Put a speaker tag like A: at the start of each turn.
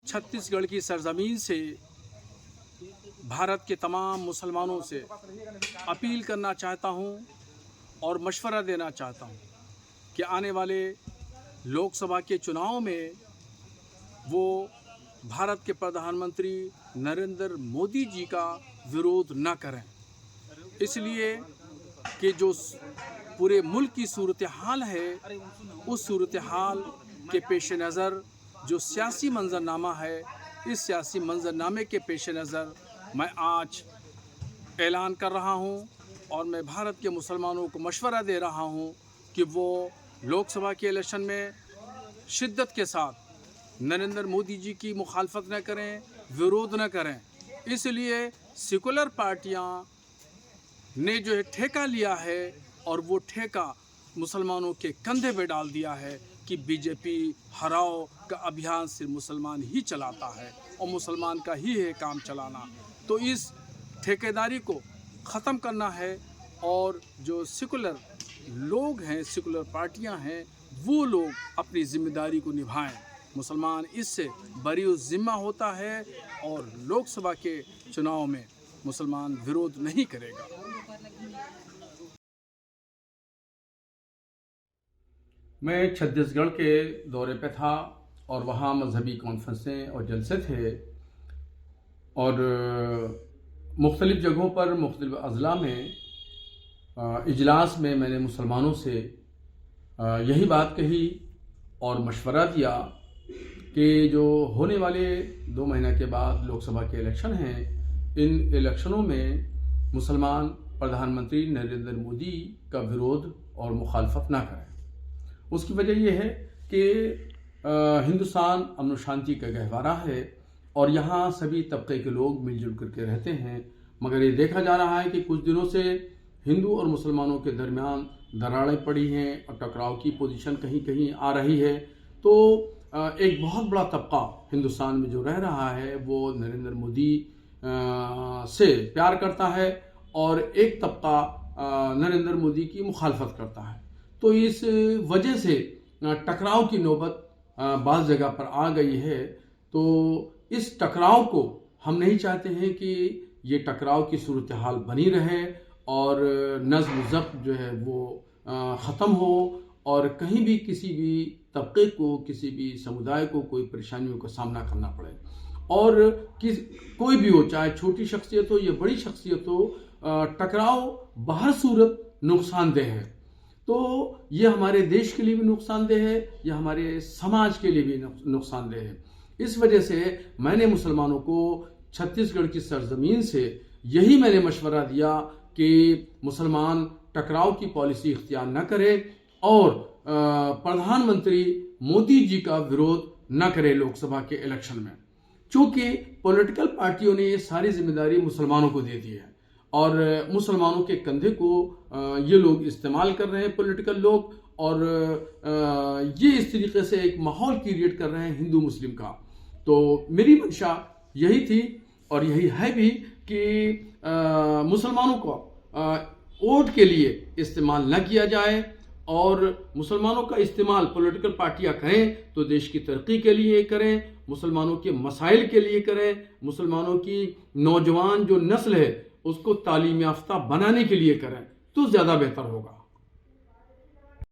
A: छत्तीसगढ़ की सरजमीन से भारत के तमाम मुसलमानों से अपील करना चाहता हूं और मशवरा देना चाहता हूं कि आने वाले लोकसभा के चुनाव में वो भारत के प्रधानमंत्री नरेंद्र मोदी जी का विरोध न करें, इसलिए कि जो पूरे मुल्क की सूरत हाल है उस सूरत हाल के पेश नज़र जो सियासी मंजरनामा है, इस सियासी मंजरनामे के पेश नज़र मैं आज ऐलान कर रहा हूं और मैं भारत के मुसलमानों को मशवरा दे रहा हूं कि वो लोकसभा के इलेक्शन में शिद्दत के साथ नरेंद्र मोदी जी की मुखालफत न करें, विरोध न करें। इसलिए सेकुलर पार्टियां ने जो है ठेका लिया है और वो ठेका मुसलमानों के कंधे पे डाल दिया है कि बीजेपी हराओ का अभियान सिर्फ मुसलमान ही चलाता है और मुसलमान का ही है काम चलाना। तो इस ठेकेदारी को ख़त्म करना है और जो सेकुलर लोग हैं, सेकुलर पार्टियां हैं, वो लोग अपनी ज़िम्मेदारी को निभाएं। मुसलमान इससे बरी ज़िम्मा होता है और लोकसभा के चुनाव में मुसलमान विरोध नहीं करेगा। मैं छत्तीसगढ़ के दौरे पे था और वहाँ मजहबी कॉन्फ्रेंसें और जलसे थे और मुख्तलिफ़ जगहों पर मुख्तलिफ़ अज़ला में इजलास में मैंने मुसलमानों से यही बात कही और मशवरा दिया कि जो होने वाले 2 महीने के बाद लोकसभा के इलेक्शन हैं, इन इलेक्शनों में मुसलमान प्रधानमंत्री नरेंद्र मोदी का विरोध और मुखालफत ना करें। उसकी वजह यह है कि हिंदुस्तान अमन शांति का गहवारा है और यहाँ सभी तबके के लोग मिलजुल करके रहते हैं, मगर ये देखा जा रहा है कि कुछ दिनों से हिंदू और मुसलमानों के दरमियान दरारें पड़ी हैं और टकराव की पोजीशन कहीं कहीं आ रही है। तो एक बहुत बड़ा तबका हिंदुस्तान में जो रह रहा है वो नरेंद्र मोदी से प्यार करता है और एक तबका नरेंद्र मोदी की मुखालफत करता है। तो इस वजह से टकराव की नौबत बाज़ जगह पर आ गई है। तो इस टकराव को हम नहीं चाहते हैं कि ये टकराव की सूरत हाल बनी रहे और नज़्म ज़ब्त जो है वो ख़त्म हो और कहीं भी किसी भी तबके को, किसी भी समुदाय को कोई परेशानियों का सामना करना पड़े। और कोई भी हो, चाहे छोटी शख्सियत हो या बड़ी शख्सियत हो, टकराव बाहर सूरत नुकसानदेह है। तो ये हमारे देश के लिए भी नुकसानदेह है, यह हमारे समाज के लिए भी नुकसानदेह है। इस वजह से मैंने मुसलमानों को छत्तीसगढ़ की सरजमीन से यही मैंने मशवरा दिया कि मुसलमान टकराव की पॉलिसी इख्तियार न करें और प्रधानमंत्री मोदी जी का विरोध न करे लोकसभा के इलेक्शन में, चूँकि पॉलिटिकल पार्टियों ने ये सारी जिम्मेदारी मुसलमानों को दे दी है और मुसलमानों के कंधे को ये लोग इस्तेमाल कर रहे हैं, पॉलिटिकल लोग, और ये इस तरीके से एक माहौल क्रिएट कर रहे हैं हिंदू मुस्लिम का। तो मेरी मंशा यही थी और यही है भी कि मुसलमानों को वोट के लिए इस्तेमाल न किया जाए और मुसलमानों का इस्तेमाल पॉलिटिकल पार्टियां करें तो देश की तरक्की के लिए करें, मुसलमानों के मसाइल के लिए करें, मुसलमानों की नौजवान जो नस्ल है उसको तालीम याफ्ता बनाने के लिए करें तो ज़्यादा बेहतर होगा।